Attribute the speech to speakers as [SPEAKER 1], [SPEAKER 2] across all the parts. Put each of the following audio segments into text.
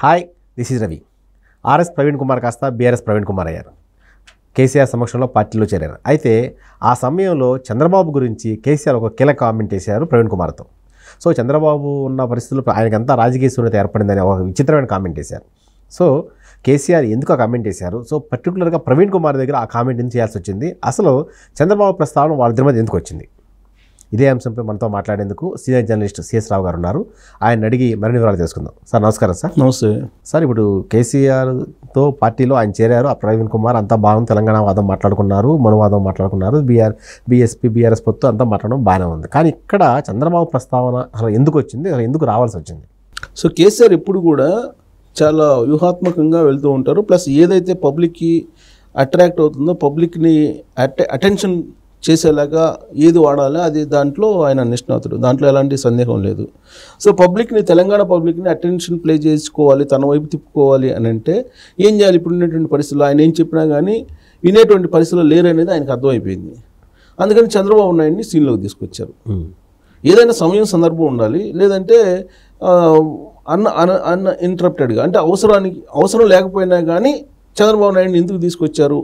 [SPEAKER 1] Hi, this is Ravi. RS Praveen Kumar కాస్త BRS Praveen Kumar అయ్యారు. కేసీఆర్ సమక్షంలో పార్టీలో చేరారు. అయితే ఆ సమయంలో చంద్రబాబు గురించి కేసీఆర్ ఒక కీలక కామెంట్ చేశారు ప్రవీణ్ కుమార్తో. సో చంద్రబాబు ఉన్న పరిస్థితుల్లో ఆయనకంతా రాజకీయ శూన్యత ఏర్పడిందని ఒక విచిత్రమైన కామెంట్ చేశారు. సో కేసీఆర్ ఎందుకు ఆ కామెంట్ చేశారు? సో పర్టికులర్గా ప్రవీణ్ కుమార్ దగ్గర ఆ కామెంట్ ఎందుకు చేయాల్సి వచ్చింది? అసలు చంద్రబాబు ప్రస్తావన వాళ్ళిద్దరి మధ్య ఎందుకు వచ్చింది? ఇదే అంశంపై మనతో మాట్లాడేందుకు సీనియర్ జర్నలిస్ట్ సిఎస్ రావు గారు ఉన్నారు. ఆయన అడిగి మరిన్ని వివరాలు తెలుసుకుందాం. సార్ నమస్కారం. సార్
[SPEAKER 2] నమస్తే
[SPEAKER 1] సార్. ఇప్పుడు కేసీఆర్తో పార్టీలో ఆయన చేరారు. ఆ ప్రవీణ్ కుమార్ అంతా బాగుంది, తెలంగాణ వాదం మాట్లాడుకున్నారు, మనువాదం మాట్లాడుకున్నారు, బీఎస్పీ బీఆర్ఎస్ పొత్తు అంతా మాట్లాడడం బాగానే ఉంది. కానీ ఇక్కడ చంద్రబాబు ప్రస్తావన అసలు ఎందుకు వచ్చింది, అసలు ఎందుకు రావాల్సి వచ్చింది?
[SPEAKER 2] సో కేసీఆర్ ఎప్పుడు కూడా చాలా వ్యూహాత్మకంగా వెళ్తూ ఉంటారు. ప్లస్ ఏదైతే పబ్లిక్కి అట్రాక్ట్ అవుతుందో, పబ్లిక్ని అటెన్షన్ చేసేలాగా ఏది వాడాలో అది దాంట్లో ఆయన నిష్ణాతుడు, దాంట్లో ఎలాంటి సందేహం లేదు. సో పబ్లిక్ని, తెలంగాణ పబ్లిక్ని అటెన్షన్ ప్లే చేసుకోవాలి, తన వైపు తిప్పుకోవాలి అని అంటే ఏం చేయాలి? ఇప్పుడు ఉన్నటువంటి పరిస్థితుల్లో ఆయన ఏం చెప్పినా కానీ వినేటువంటి పరిస్థితుల్లో లేరనేది ఆయనకు అర్థమైపోయింది. అందుకని చంద్రబాబు నాయుడిని సీన్లోకి తీసుకొచ్చారు. ఏదైనా సమయం సందర్భం ఉండాలి, లేదంటే అన్న ఇంటరప్టెడ్గా, అంటే అవసరం లేకపోయినా కానీ చంద్రబాబు నాయుడిని ఎందుకు తీసుకొచ్చారు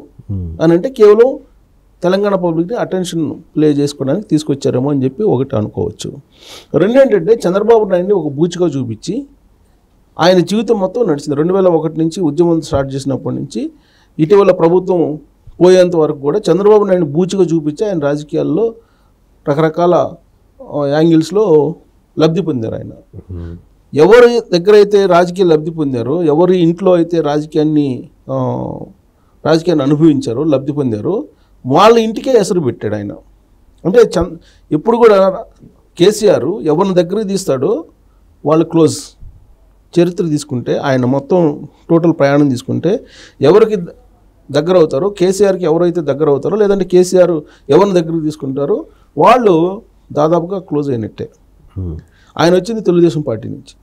[SPEAKER 2] అని అంటే కేవలం తెలంగాణ పబ్లిక్ని అటెన్షన్ ప్లే చేసుకోవడానికి తీసుకొచ్చారేమో అని చెప్పి ఒకటి అనుకోవచ్చు. రెండు ఏంటంటే చంద్రబాబు నాయుడిని ఒక బూచిగా చూపించి ఆయన జీవితం మొత్తం నడిచింది. 2001 నుంచి ఉద్యమం స్టార్ట్ చేసినప్పటి నుంచి ఇటీవల ప్రభుత్వం పోయేంత వరకు కూడా చంద్రబాబు నాయుడిని బూచిగా చూపించి ఆయన రాజకీయాల్లో రకరకాల యాంగిల్స్లో లబ్ధి పొందారు. ఆయన ఎవరి దగ్గర అయితే రాజకీయ లబ్ధి పొందారో, ఎవరి ఇంట్లో అయితే రాజకీయాన్ని అనుభవించారో, లబ్ధి పొందారో, వాళ్ళ ఇంటికే ఎసరు పెట్టాడు ఆయన. అంటే ఎప్పుడు కూడా కేసీఆర్ ఎవరిని దగ్గరికి తీస్తాడో వాళ్ళు క్లోజ్. చరిత్ర తీసుకుంటే ఆయన మొత్తం టోటల్ ప్రయాణం తీసుకుంటే ఎవరికి దగ్గర అవుతారో, కేసీఆర్కి ఎవరైతే దగ్గర అవుతారో, లేదంటే కేసీఆర్ ఎవరిని దగ్గరికి తీసుకుంటారో వాళ్ళు దాదాపుగా క్లోజ్ అయినట్టే. ఆయన వచ్చింది తెలుగుదేశం పార్టీ నుంచి.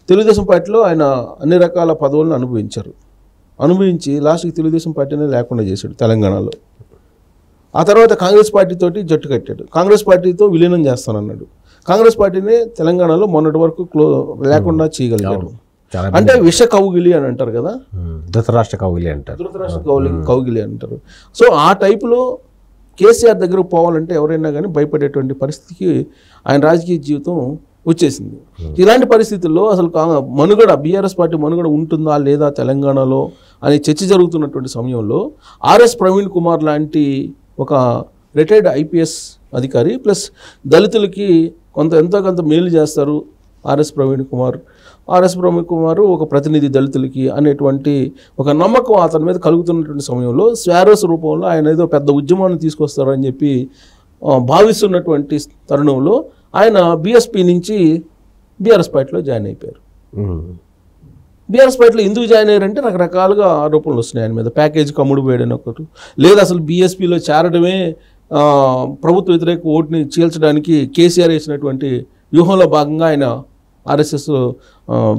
[SPEAKER 2] తెలుగుదేశం పార్టీలో ఆయన అన్ని రకాల పదవులను అనుభవించి లాస్ట్కి తెలుగుదేశం పార్టీనే లేకుండా చేశాడు తెలంగాణలో. ఆ తర్వాత కాంగ్రెస్ పార్టీతోటి జట్టు కట్టాడు. కాంగ్రెస్ పార్టీతో విలీనం చేస్తానన్నాడు. కాంగ్రెస్ పార్టీని తెలంగాణలో మొన్నటి వరకు లేకుండా చేయగలిగాడు. అంటే విష కౌగిలి అని అంటారు కదా,
[SPEAKER 1] ధృతరాష్ట్ర కౌగిలి అంటారు.
[SPEAKER 2] కౌగిలి అంటారు. సో ఆ టైపులో కేసీఆర్ దగ్గరకు పోవాలంటే ఎవరైనా కానీ భయపడేటువంటి పరిస్థితికి ఆయన రాజకీయ జీవితం వచ్చేసింది. ఇలాంటి పరిస్థితుల్లో అసలు బీఆర్ఎస్ పార్టీ మనుగడ ఉంటుందా లేదా తెలంగాణలో అని చర్చ జరుగుతున్నటువంటి సమయంలో ఆర్ఎస్ ప్రవీణ్ కుమార్ లాంటి ఒక రిటైర్డ్ ఐపీఎస్ అధికారి, ప్లస్ దళితులకి ఎంతో కొంత మేలు చేస్తారు ఆర్ఎస్ ప్రవీణ్ కుమార్ ఒక ప్రతినిధి దళితులకి అనేటువంటి ఒక నమ్మకం అతని మీద కలుగుతున్నటువంటి సమయంలో స్వారోస్ రూపంలో ఆయన ఏదో పెద్ద ఉద్యమాన్ని తీసుకొస్తారని చెప్పి భావిస్తున్నటువంటి తరుణంలో ఆయన బీఎస్పీ నుంచి బీఆర్ఎస్ పార్టీలో జాయిన్ అయిపోయారు. బీఆర్ఎస్ పార్టీలో ఎందుకు జాయిన్ అయ్యారంటే రకరకాలుగా ఆరోపణలు వస్తున్నాయి ఆయన మీద. ప్యాకేజీకి అమ్ముడు పోయాడని ఒకటి, లేదా అసలు బీఎస్పీలో చేరడమే ప్రభుత్వ వ్యతిరేక ఓటుని చీల్చడానికి కేసీఆర్ వేసినటువంటి వ్యూహంలో భాగంగా ఆయన ఆర్ఎస్ఎస్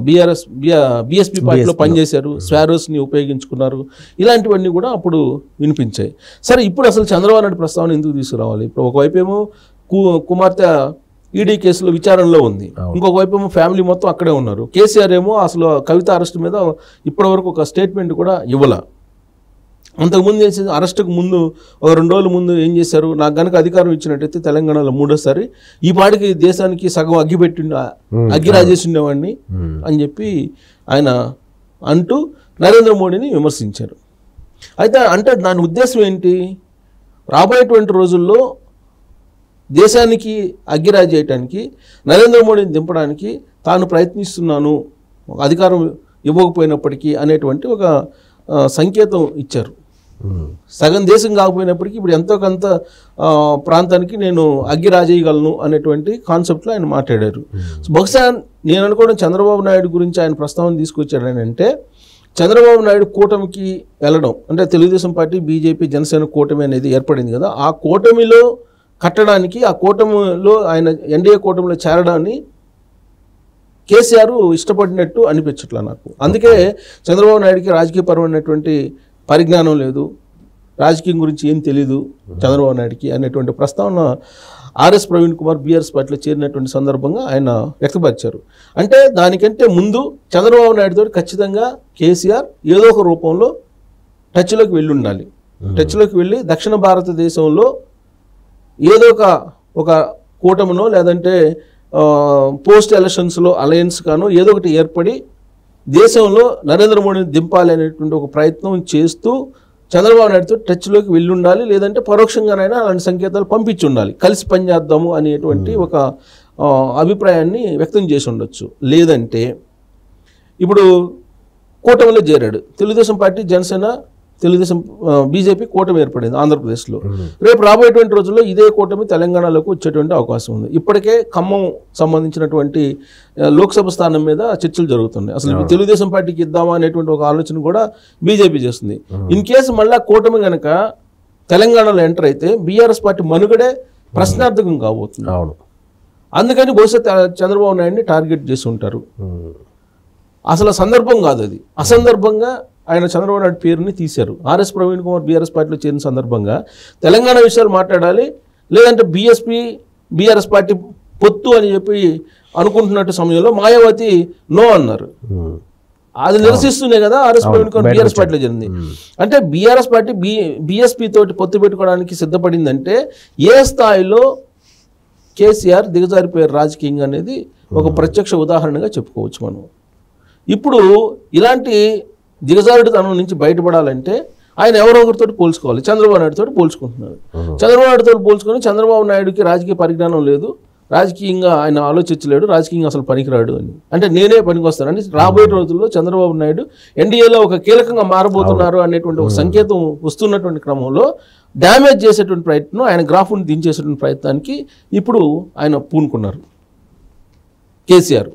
[SPEAKER 2] బీఎస్పీ పార్టీలో పనిచేశారు, స్వారోస్ని ఉపయోగించుకున్నారు. ఇలాంటివన్నీ కూడా అప్పుడు వినిపించాయి. సరే, ఇప్పుడు అసలు చంద్రబాబు నాయుడు ప్రస్తావన ఎందుకు తీసుకురావాలి? ఇప్పుడు ఒకవైపు ఏమో కుమార్తె ఈడీ కేసులో విచారణలో ఉంది, ఇంకొక వైపు ఏమో ఫ్యామిలీ మొత్తం అక్కడే ఉన్నారు. కేసీఆర్ ఏమో అసలు కవిత అరెస్ట్ మీద ఇప్పటివరకు ఒక స్టేట్మెంట్ కూడా ఇవ్వాల. అంతకుముందు ఏం చేసి అరెస్టుకు ముందు ఒక 2 రోజుల ముందు ఏం చేశారు? నాకు కనుక అధికారం ఇచ్చినట్టయితే తెలంగాణలో 3వ ఈ పాటికి దేశానికి సగం అగ్గి రాజేసి ఉండేవాడిని అని చెప్పి ఆయన అంటూ నరేంద్ర మోడీని విమర్శించారు. అయితే అంటే దాని ఉద్దేశం ఏంటి? రాబోయేటువంటి రోజుల్లో దేశానికి అగ్గిరాజు చేయడానికి, నరేంద్ర మోడీని దింపడానికి తాను ప్రయత్నిస్తున్నాను, అధికారం ఇవ్వకపోయినప్పటికీ అనేటువంటి ఒక సంకేతం ఇచ్చారు. సగం దేశం కాకపోయినప్పటికీ ఇప్పుడు ఎంతో కొంత ప్రాంతానికి నేను అగ్గిరాజేయగలను అనేటువంటి కాన్సెప్ట్లో ఆయన మాట్లాడారు. బహుశా నేను అనుకోవడం చంద్రబాబు నాయుడు గురించి ఆయన ప్రస్తావన తీసుకొచ్చాడని అంటే చంద్రబాబు నాయుడు కూటమికి వెళ్ళడం, అంటే తెలుగుదేశం పార్టీ, బీజేపీ, జనసేన కూటమి అనేది ఏర్పడింది కదా, ఆ కూటమిలో కట్టడానికి, ఆ కూటమిలో ఆయన ఎన్డీఏ కూటమిలో చేరడాన్ని కేసీఆర్ ఇష్టపడినట్టు అనిపించట్లా నాకు. అందుకే చంద్రబాబు నాయుడికి రాజకీయపరమైనటువంటి పరిజ్ఞానం లేదు, రాజకీయం గురించి ఏం తెలీదు చంద్రబాబు నాయుడికి అనేటువంటి ప్రస్తావన ఆర్ఎస్ ప్రవీణ్ కుమార్ బీఆర్ఎస్ పార్టీలో చేరినటువంటి సందర్భంగా ఆయన వ్యక్తపరిచారు. అంటే దానికంటే ముందు చంద్రబాబు నాయుడుతో ఖచ్చితంగా కేసీఆర్ ఏదో ఒక రూపంలో టచ్లోకి వెళ్ళి ఉండాలి. టచ్లోకి వెళ్ళి దక్షిణ భారతదేశంలో ఏదో ఒక కూటమినో లేదంటే పోస్ట్ ఎలక్షన్స్లో అలయన్స్ గానో ఏదో ఒకటి ఏర్పడి దేశంలో నరేంద్ర మోడీని దింపాలి అనేటువంటి ఒక ప్రయత్నం చేస్తూ చంద్రబాబు నాయుడుతో టచ్లోకి వెళ్ళి ఉండాలి. లేదంటే పరోక్షంగానైనా అలాంటి సంకేతాలు పంపించి ఉండాలి, కలిసి పనిచేద్దాము అనేటువంటి ఒక అభిప్రాయాన్ని వ్యక్తం చేసి ఉండొచ్చు. లేదంటే ఇప్పుడు కూటమిలో చేరాడు, తెలుగుదేశం పార్టీ, జనసేన, తెలుగుదేశం, బీజేపీ కూటమి ఏర్పడింది ఆంధ్రప్రదేశ్లో. రేపు రాబోయేటువంటి రోజుల్లో ఇదే కూటమి తెలంగాణలోకి వచ్చేటువంటి అవకాశం ఉంది. ఇప్పటికే ఖమ్మం సంబంధించినటువంటి లోక్సభ స్థానం మీద చర్చలు జరుగుతున్నాయి. అసలు తెలుగుదేశం పార్టీకి ఇద్దామా అనేటువంటి ఒక ఆలోచన కూడా బీజేపీ చేస్తుంది. ఇన్ కేసు మళ్ళా కూటమి కనుక తెలంగాణలో ఎంటర్ అయితే బీఆర్ఎస్ పార్టీ మనుగడే ప్రశ్నార్థకం కాబోతుంది. అందుకని బహుశా చంద్రబాబు నాయుడిని టార్గెట్ చేసి ఉంటారు. అసలు సందర్భం కాదు అది, అసందర్భంగా ఆయన చంద్రబాబు నాయుడు పేరుని తీశారు. ఆర్ఎస్ ప్రవీణ్ కుమార్ బీఆర్ఎస్ పార్టీలో చేరిన సందర్భంగా తెలంగాణ విషయాలు మాట్లాడాలి, లేదంటే బీఆర్ఎస్ పార్టీ పొత్తు అని చెప్పి అనుకుంటున్నట్టు సమయంలో మాయావతి నో అన్నారు. అది నిరసిస్తూనే కదా ఆర్ఎస్ ప్రవీణ్ కుమార్ బీఆర్ఎస్ పార్టీలో జరిగింది. అంటే బీఆర్ఎస్ పార్టీ బీఎస్పీ తోటి పొత్తు పెట్టుకోవడానికి సిద్ధపడిందంటే ఏ స్థాయిలో కేసీఆర్ దిగజారిపోయారు రాజకీయంగా అనేది ఒక ప్రత్యక్ష ఉదాహరణగా చెప్పుకోవచ్చు మనం. ఇప్పుడు ఇలాంటి దిగజారుడుతనం నుంచి బయటపడాలంటే ఆయన ఎవరో ఒకరితో పోల్చుకోవాలి. చంద్రబాబు నాయుడుతో పోల్చుకుంటున్నారు. చంద్రబాబు నాయుడుతో పోల్చుకొని చంద్రబాబు నాయుడుకి రాజకీయ పరిజ్ఞానం లేదు, రాజకీయంగా ఆయన ఆలోచించలేడు, రాజకీయంగా అసలు పనికిరాడు అని, అంటే నేనే పనికి వస్తాను అంటే రాబోయే రోజుల్లో చంద్రబాబు నాయుడు ఎన్డీఏలో ఒక కీలకంగా మారబోతున్నారు అనేటువంటి ఒక సంకేతం వస్తున్నటువంటి క్రమంలో డ్యామేజ్ చేసేటువంటి ప్రయత్నం, ఆయన గ్రాఫ్ను దించేసేటువంటి ప్రయత్నానికి ఇప్పుడు ఆయన పూనుకున్నారు కేసీఆర్.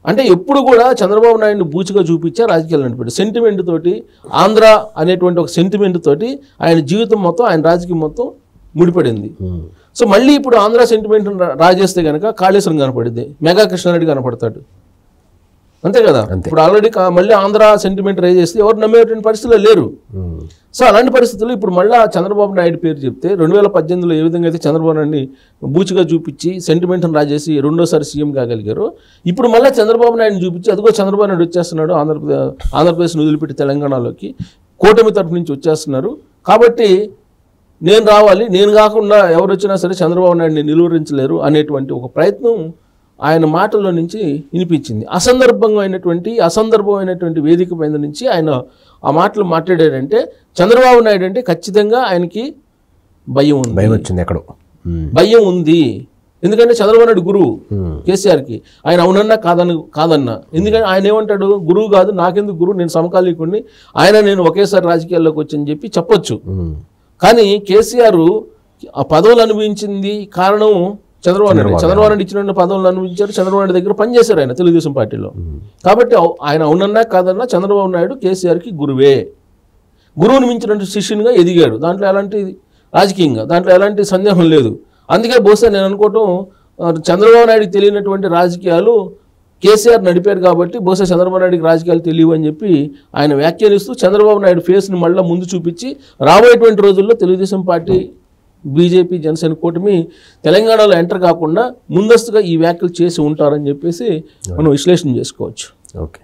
[SPEAKER 2] అంటే ఎప్పుడు కూడా చంద్రబాబు నాయుడిని బూచిగా చూపించే రాజకీయాలు నడిపాడు. సెంటిమెంట్ తోటి, ఆంధ్ర అనేటువంటి ఒక సెంటిమెంట్ తోటి ఆయన జీవితం మొత్తం, ఆయన రాజకీయం మొత్తం ముడిపడింది. సో మళ్ళీ ఇప్పుడు ఆంధ్ర సెంటిమెంట్ రాజేస్తే కనుక కాళేశ్వరం కనపడింది, మెగా కృష్ణారెడ్డి కనపడతాడు, అంతే కదా. ఇప్పుడు ఆల్రెడీ మళ్ళీ ఆంధ్ర సెంటిమెంట్ రైజ్ చేస్తే ఎవరు నమ్మేటువంటి పరిస్థితుల్లో లేరు. సో అలాంటి పరిస్థితుల్లో ఇప్పుడు మళ్ళీ చంద్రబాబు నాయుడు పేరు చెప్తే 2018లో ఏ విధంగా అయితే చంద్రబాబు నాయుడిని బూచిగా చూపించి సెంటిమెంట్ని రాజేసి రెండోసారి సీఎం కాగలిగారు, ఇప్పుడు మళ్ళీ చంద్రబాబు నాయుడిని చూపించి అదిగో చంద్రబాబు నాయుడు వచ్చేస్తున్నాడు ఆంధ్రప్రదేశ్ని వదిలిపెట్టి తెలంగాణలోకి కూటమి తరఫు నుంచి వచ్చేస్తున్నారు, కాబట్టి నేను రావాలి, నేను కాకుండా ఎవరు వచ్చినా సరే చంద్రబాబు నాయుడిని నిలువరించలేరు అనేటువంటి ఒక ప్రయత్నం ఆయన మాటల్లో నుంచి వినిపించింది. అసందర్భమైనటువంటి వేదిక మీద నుంచి ఆయన ఆ మాటలు మాట్లాడాడంటే చంద్రబాబు నాయుడు అంటే ఖచ్చితంగా ఆయనకి భయం వచ్చింది, ఎక్కడో భయం ఉంది. ఎందుకంటే చంద్రబాబు నాయుడు గురువు కేసీఆర్కి, ఆయన అవునన్నా కాదన్నా. ఎందుకంటే ఆయన ఏమంటాడు, గురువు కాదు, నాకెందుకు గురువు, నేను సమకాలీకుడిని, నేను ఒకేసారి రాజకీయాల్లోకి వచ్చని చెప్పి చెప్పొచ్చు. కానీ కేసీఆర్ ఆ పదవులు అనుభవించింది కారణం చంద్రబాబు నాయుడు ఇచ్చిన పదవులను అనుభవించారు, చంద్రబాబు నాయుడు దగ్గర పనిచేశారు ఆయన తెలుగుదేశం పార్టీలో. కాబట్టి ఆయన అవునన్నా కాదన్నా చంద్రబాబు నాయుడు కేసీఆర్కి గురువే, గురువుని మించినటువంటి శిష్యునిగా ఎదిగాడు. దాంట్లో ఎలాంటి రాజకీయంగా దాంట్లో ఎలాంటి సందేహం లేదు. అందుకే బహుశా నేను అనుకోవటం చంద్రబాబు నాయుడికి తెలియనటువంటి రాజకీయాలు కేసీఆర్ నడిపారు కాబట్టి బహుశా చంద్రబాబు నాయుడికి రాజకీయాలు తెలియవు అని చెప్పి ఆయన వ్యాఖ్యానిస్తూ చంద్రబాబు నాయుడు ఫేస్ని మళ్ళీ ముందు చూపించి రాబోయేటువంటి రోజుల్లో తెలుగుదేశం పార్టీ, బీజేపీ, జనసేన కూటమి తెలంగాణలో ఎంటర్ కాకుండా ముందస్తుగా ఈ వ్యాఖ్యలు చేసి ఉంటారని చెప్పేసి మనం విశ్లేషణ చేసుకోవచ్చు.
[SPEAKER 1] ఓకే.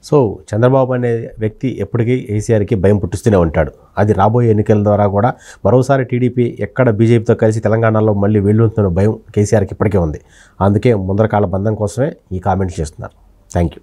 [SPEAKER 1] సో చంద్రబాబు అనే వ్యక్తి ఎప్పటికీ కేసీఆర్కి భయం పుట్టిస్తూనే ఉంటాడు. అది రాబోయే ఎన్నికల ద్వారా కూడా మరోసారి టీడీపీ ఎక్కడ బీజేపీతో కలిసి తెలంగాణలో మళ్ళీ వెళ్ళుతున్న భయం కేసీఆర్కి ఇప్పటికే ఉంది. అందుకే ముందరకాల బంధం కోసమే ఈ కామెంట్స్ చేస్తున్నారు. Thank you.